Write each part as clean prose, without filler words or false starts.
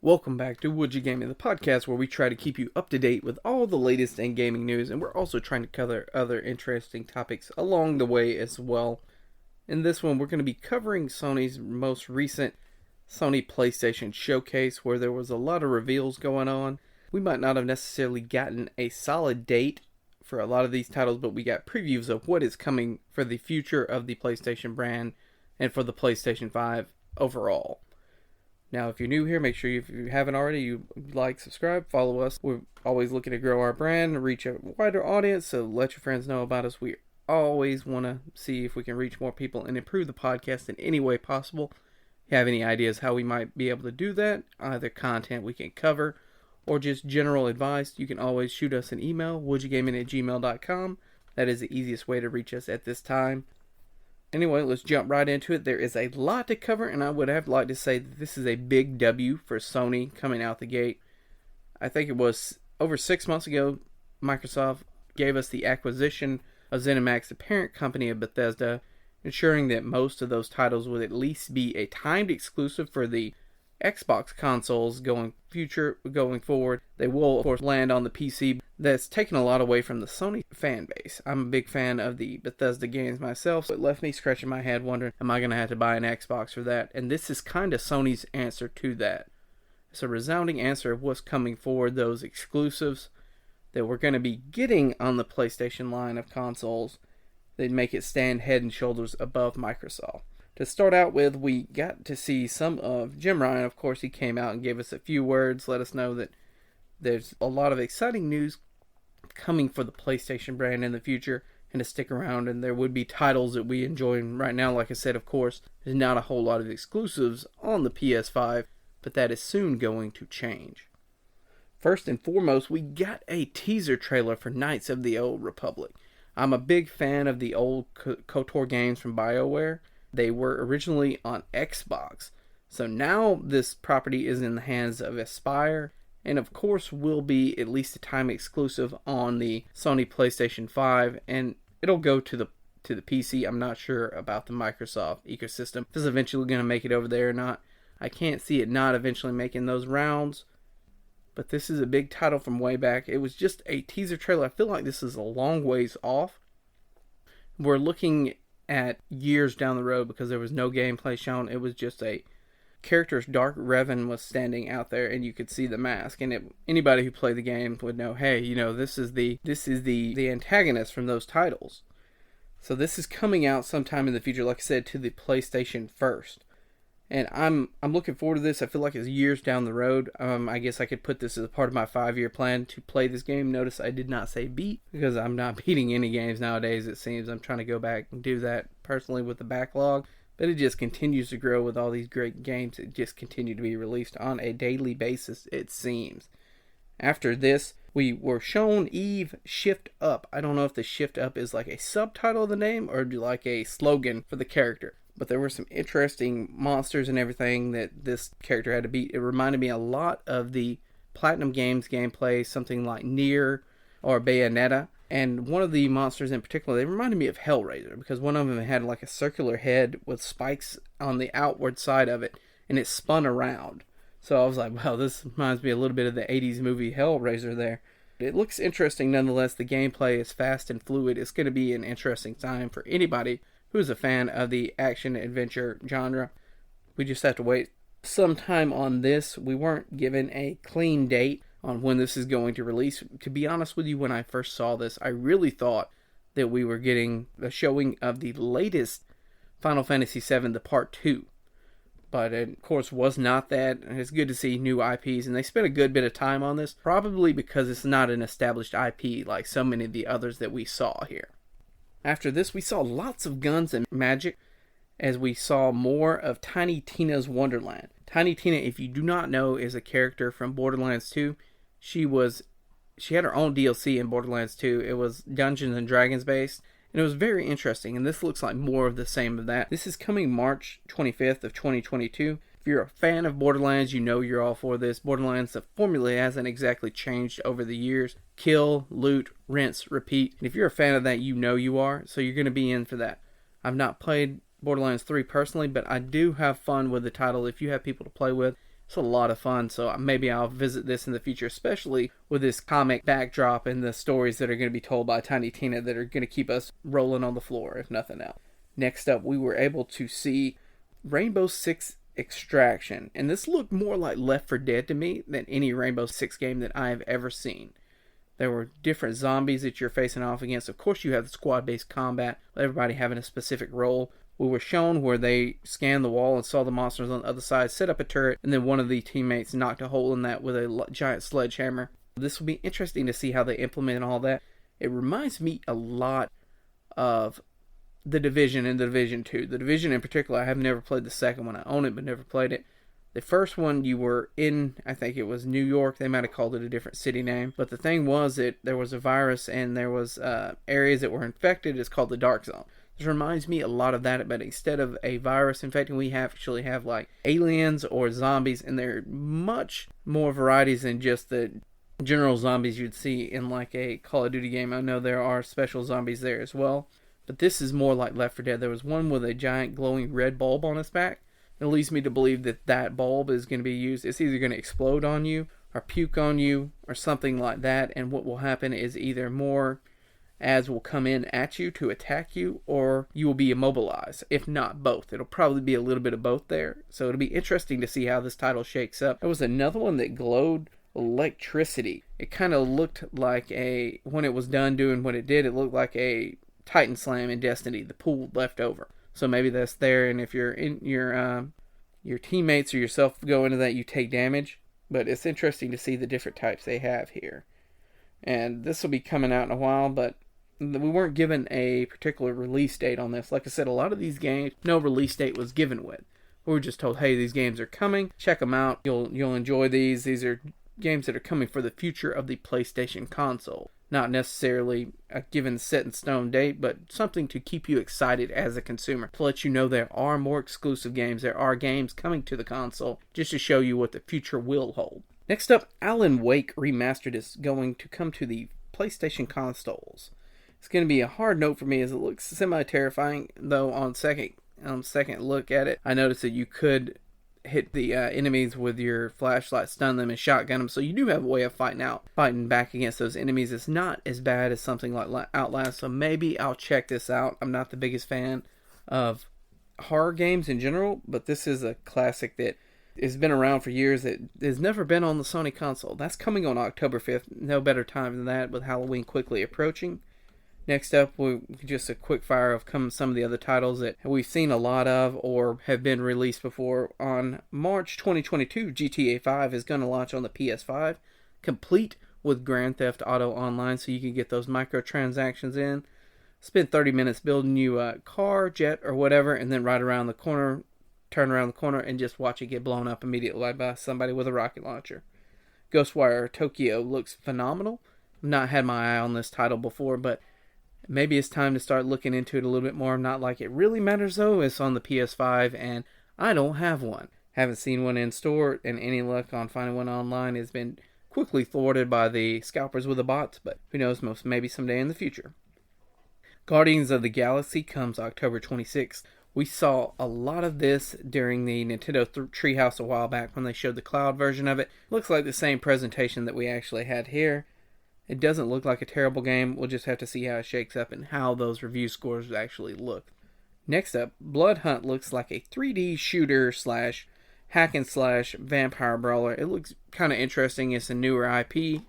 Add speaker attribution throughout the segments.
Speaker 1: Welcome back to Would You Gaming, the podcast where we try to keep you up to date with all the latest in gaming news, and we're also trying to cover other interesting topics along the way as well. In this one, we're going to be covering Sony's most recent Sony PlayStation showcase, where there was a lot of reveals going on. We might not have necessarily gotten a solid date for a lot of these titles, but we got previews of what is coming for the future of the PlayStation brand and for the PlayStation 5 overall. Now, if you're new here, make sure if you haven't already, you like, subscribe, follow us. We're always looking to grow our brand, reach a wider audience, so let your friends know about us. We always want to see if we can reach more people and improve the podcast in any way possible. If you have any ideas how we might be able to do that, either content we can cover or just general advice, you can always shoot us an email, woodyougaming@gmail.com. That is the easiest way to reach us at this time. Anyway, let's jump right into it. There is a lot to cover, and I would have liked to say that this is a big W for Sony coming out the gate. I think it was over 6 months ago, Microsoft gave us the acquisition of ZeniMax, the parent company of Bethesda, ensuring that most of those titles would at least be a timed exclusive for the Xbox consoles going forward. They will, of course, land on the PC. That's taken a lot away from the Sony fan base. I'm a big fan of the Bethesda games myself, so it left me scratching my head wondering, am I going to have to buy an Xbox for that? And this is kind of Sony's answer to that. It's a resounding answer of what's coming forward, those exclusives that we're going to be getting on the PlayStation line of consoles that make it stand head and shoulders above Microsoft. To start out with, we got to see some of Jim Ryan. Of course, he came out and gave us a few words, let us know that there's a lot of exciting news coming for the PlayStation brand in the future and to stick around, and there would be titles that we enjoy. And right now, like I said, of course, there's not a whole lot of exclusives on the PS5, but that is soon going to change. First and foremost, we got a teaser trailer for Knights of the Old Republic. I'm a big fan of the old KOTOR games from BioWare. They were originally on Xbox. So now this property is in the hands of Aspyr, and of course will be at least a time exclusive on the Sony PlayStation 5, and it'll go to the PC. I'm not sure about the Microsoft ecosystem. If it's eventually going to make it over there or not. I can't see it not eventually making those rounds. But this is a big title from way back. It was just a teaser trailer. I feel like this is a long ways off. We're looking at years down the road because there was no gameplay shown. It was just a character's Dark Revan was standing out there, and you could see the mask. And anybody who played the game would know, hey, this is the antagonist from those titles. So this is coming out sometime in the future, like I said, to the PlayStation first. And I'm looking forward to this. I feel like it's years down the road. I guess I could put this as a part of my 5-year plan to play this game. Notice I did not say beat, because I'm not beating any games nowadays, it seems. I'm trying to go back and do that personally with the backlog. But it just continues to grow with all these great games that just continue to be released on a daily basis, it seems. After this, we were shown Eve Shift Up. I don't know if the Shift Up is like a subtitle of the name or like a slogan for the character. But there were some interesting monsters and everything that this character had to beat. It reminded me a lot of the Platinum Games gameplay, something like Nier or Bayonetta. And one of the monsters in particular, they reminded me of Hellraiser, because one of them had like a circular head with spikes on the outward side of it, and it spun around. So I was like, wow, this reminds me a little bit of the 80s movie Hellraiser there. It looks interesting nonetheless. The gameplay is fast and fluid. It's going to be an interesting time for anybody who's a fan of the action-adventure genre. We just have to wait some time on this. We weren't given a clean date on when this is going to release. To be honest with you, when I first saw this, I really thought that we were getting a showing of the latest Final Fantasy VII, the Part 2. But it, of course, was not that. It's good to see new IPs, and they spent a good bit of time on this, probably because it's not an established IP like so many of the others that we saw here. After this, we saw lots of guns and magic as we saw more of Tiny Tina's Wonderland. Tiny Tina, if you do not know, is a character from Borderlands 2. She had her own DLC in Borderlands 2. It was Dungeons and Dragons based, and it was very interesting, and this looks like more of the same of that. This is coming March 25th of 2022. If you're a fan of Borderlands, you know you're all for this. Borderlands, the formula hasn't exactly changed over the years. Kill, loot, rinse, repeat. And if you're a fan of that, you know you are, so you're going to be in for that. I've not played Borderlands 3 personally, but I do have fun with the title. If you have people to play with, It's a lot of fun, so maybe I'll visit this in the future, especially with this comic backdrop and the stories that are going to be told by Tiny Tina that are going to keep us rolling on the floor, if nothing else. Next up, we were able to see Rainbow Six Extraction, and this looked more like Left 4 Dead to me than any Rainbow Six game that I have ever seen. There were different zombies that you're facing off against. Of course, you have the squad-based combat, with everybody having a specific role. We were shown where they scanned the wall and saw the monsters on the other side, set up a turret, and then one of the teammates knocked a hole in that with a giant sledgehammer. This will be interesting to see how they implement all that. It reminds me a lot of The Division and The Division 2. The Division in particular, I have never played the second one. I own it, but never played it. The first one, you were in, I think it was New York. They might have called it a different city name. But the thing was that there was a virus and there was areas that were infected. It's called the Dark Zone. This reminds me a lot of that, but instead of a virus infecting, we actually have like aliens or zombies, and there are much more varieties than just the general zombies you'd see in like a Call of Duty game. I know there are special zombies there as well, but this is more like Left 4 Dead. There was one with a giant glowing red bulb on its back. It leads me to believe that that bulb is going to be used. It's either going to explode on you or puke on you or something like that, and what will happen is either more ads will come in at you to attack you, or you will be immobilized. If not both. It'll probably be a little bit of both there. So it'll be interesting to see how this title shakes up. There was another one that glowed electricity. It kind of looked like when it was done doing what it did, it looked like a Titan Slam in Destiny, the pool left over. So maybe that's there, and if you're in your teammates or yourself go into that, you take damage. But it's interesting to see the different types they have here. And this will be coming out in a while, but we weren't given a particular release date on this. Like I said, a lot of these games, no release date was given with. We were just told, hey, these games are coming. Check them out. You'll enjoy these. These are games that are coming for the future of the PlayStation console. Not necessarily a given set in stone date, but something to keep you excited as a consumer. To let you know there are more exclusive games. There are games coming to the console just to show you what the future will hold. Next up, Alan Wake Remastered is going to come to the PlayStation consoles. It's going to be a hard note for me as it looks semi-terrifying, though on second look at it, I noticed that you could hit the enemies with your flashlight, stun them, and shotgun them, so you do have a way of fighting back against those enemies. It's not as bad as something like Outlast, so maybe I'll check this out. I'm not the biggest fan of horror games in general, but this is a classic that has been around for years that has never been on the Sony console. That's coming on October 5th. No better time than that with Halloween quickly approaching. Next up, just a quick fire of some of the other titles that we've seen a lot of or have been released before. On March 2022, GTA 5 is going to launch on the PS5, complete with Grand Theft Auto Online, so you can get those microtransactions in. Spend 30 minutes building you a car, jet, or whatever, and then turn around the corner, and just watch it get blown up immediately by somebody with a rocket launcher. Ghostwire Tokyo looks phenomenal. I've not had my eye on this title before, but maybe it's time to start looking into it a little bit more. I'm not like it really matters though. It's on the PS5 and I don't have one. Haven't seen one in store, and any luck on finding one online has been quickly thwarted by the scalpers with the bots, but who knows, maybe someday in the future. Guardians of the Galaxy comes October 26th. We saw a lot of this during the Nintendo Treehouse a while back when they showed the cloud version of it. Looks like the same presentation that we actually had here. It doesn't look like a terrible game. We'll just have to see how it shakes up and how those review scores actually look. Next up, Blood Hunt looks like a 3D shooter / hack and slash vampire brawler. It looks kind of interesting. It's a newer IP.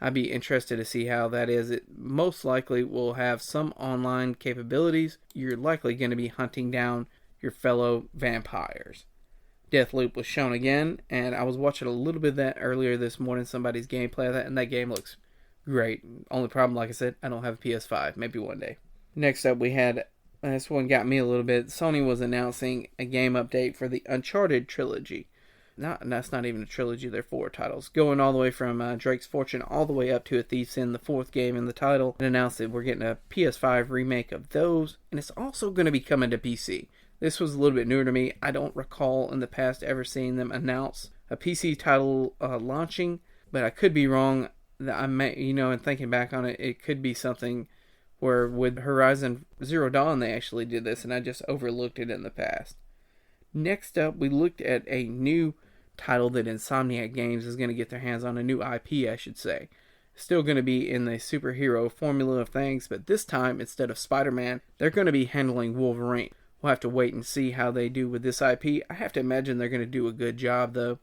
Speaker 1: I'd be interested to see how that is. It most likely will have some online capabilities. You're likely going to be hunting down your fellow vampires. Deathloop was shown again, and I was watching a little bit of that earlier this morning, somebody's gameplay of that, and that game looks great. Only problem, like I said, I don't have a PS5. Maybe one day. Next up, we had, this one got me a little bit. Sony was announcing a game update for the Uncharted trilogy. That's not even a trilogy, they're 4 titles. Going all the way from Drake's Fortune all the way up to A Thief's End, the 4th game in the title. And announced that we're getting a PS5 remake of those. And it's also going to be coming to PC. This was a little bit newer to me. I don't recall in the past ever seeing them announce a PC title launching. But I could be wrong. I may, and thinking back on it, it could be something where with Horizon Zero Dawn they actually did this and I just overlooked it in the past. Next up, we looked at a new title that Insomniac Games is going to get their hands on, a new IP, I should say. Still going to be in the superhero formula of things, but this time, instead of Spider-Man, they're going to be handling Wolverine. We'll have to wait and see how they do with this IP. I have to imagine they're going to do a good job, though.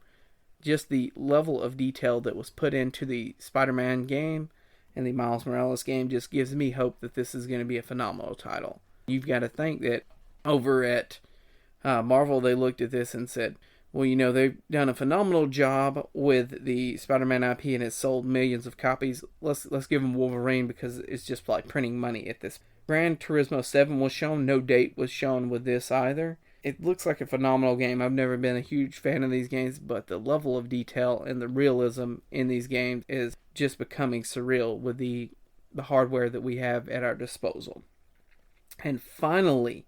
Speaker 1: Just the level of detail that was put into the Spider-Man game and the Miles Morales game just gives me hope that this is going to be a phenomenal title. You've got to think that over at Marvel, they looked at this and said, well, you know, they've done a phenomenal job with the Spider-Man IP and it's sold millions of copies. Let's give them Wolverine because it's just like printing money at this. Gran Turismo 7 was shown. No date was shown with this either. It looks like a phenomenal game. I've never been a huge fan of these games, but the level of detail and the realism in these games is just becoming surreal with the hardware that we have at our disposal. And finally,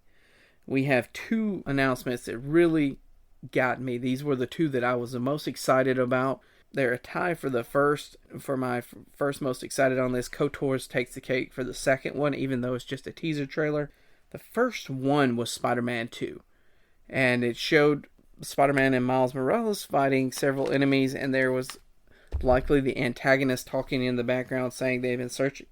Speaker 1: we have two announcements that really got me. These were the two that I was the most excited about. They're a tie for the first, for my first most excited on this. KOTOR's takes the cake for the second one, even though it's just a teaser trailer. The first one was Spider-Man 2. And it showed Spider-Man and Miles Morales fighting several enemies, and there was likely the antagonist talking in the background saying they've been searching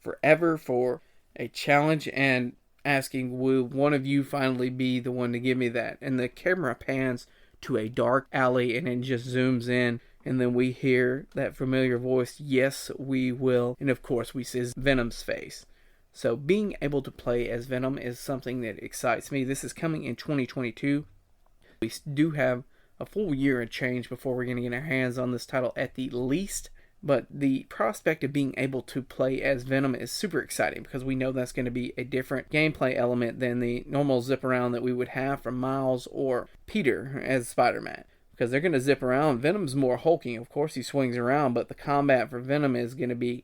Speaker 1: forever for a challenge and asking, will one of you finally be the one to give me that? And the camera pans to a dark alley and it just zooms in, and then we hear that familiar voice, yes, we will. And of course we see Venom's face. So being able to play as Venom is something that excites me. This is coming in 2022. We do have a full year and change before we're going to get our hands on this title at the least. But the prospect of being able to play as Venom is super exciting because we know that's going to be a different gameplay element than the normal zip around that we would have from Miles or Peter as Spider-Man. Because they're going to zip around. Venom's more hulking. Of course he swings around, but the combat for Venom is going to be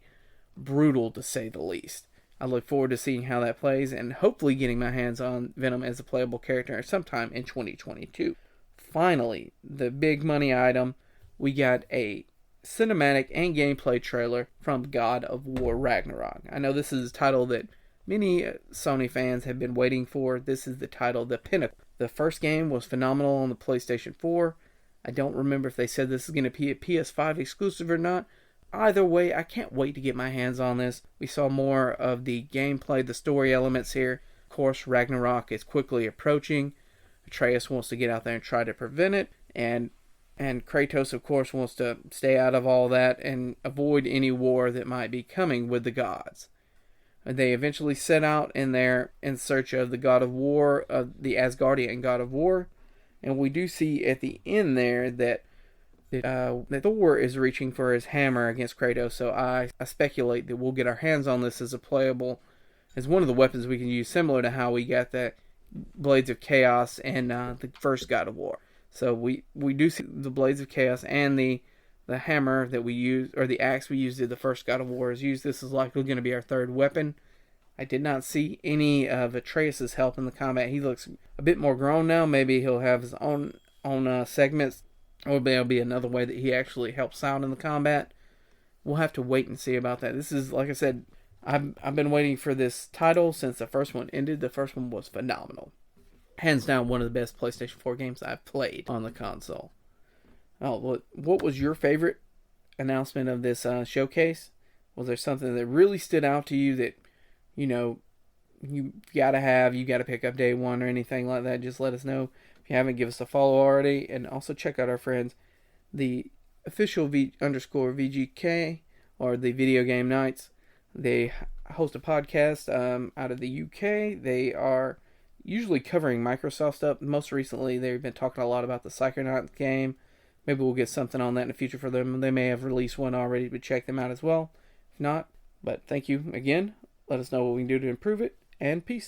Speaker 1: brutal to say the least. I look forward to seeing how that plays and hopefully getting my hands on Venom as a playable character sometime in 2022. Finally, the big money item, we got a cinematic and gameplay trailer from God of War Ragnarok. I know this is a title that many Sony fans have been waiting for. This is the title, The Pinnacle. The first game was phenomenal on the PlayStation 4. I don't remember if they said this is going to be a PS5 exclusive or not. Either way, I can't wait to get my hands on this. We saw more of the gameplay, the story elements here. Of course, Ragnarok is quickly approaching. Atreus wants to get out there and try to prevent it. And Kratos, of course, wants to stay out of all that and avoid any war that might be coming with the gods. And they eventually set out in search of the God of War, the Asgardian God of War. And we do see at the end there that Thor is reaching for his hammer against Kratos, so I speculate that we'll get our hands on this as one of the weapons we can use, similar to how we got the Blades of Chaos and the first God of War. So we do see the Blades of Chaos and the hammer that we use, or the axe we used in the first God of War is used. This is likely going to be our third weapon. I did not see any of Atreus' help in the combat. He looks a bit more grown now. Maybe he'll have his own segments. Or there'll be another way that he actually helps out in the combat. We'll have to wait and see about that. This is, like I said, I've been waiting for this title since the first one ended. The first one was phenomenal. Hands down, one of the best PlayStation 4 games I've played on the console. Oh, what was your favorite announcement of this showcase? Was there something that really stood out to you that, you know, you gotta pick up day one or anything like that? Just let us know. If you haven't, give us a follow already, and also check out our friends, the official _VGK, or the Video Game Nights. They host a podcast out of the UK. They are usually covering Microsoft stuff. Most recently, they've been talking a lot about the Psychonauts game. Maybe we'll get something on that in the future for them. They may have released one already, but check them out as well. If not, but thank you again. Let us know what we can do to improve it, and peace.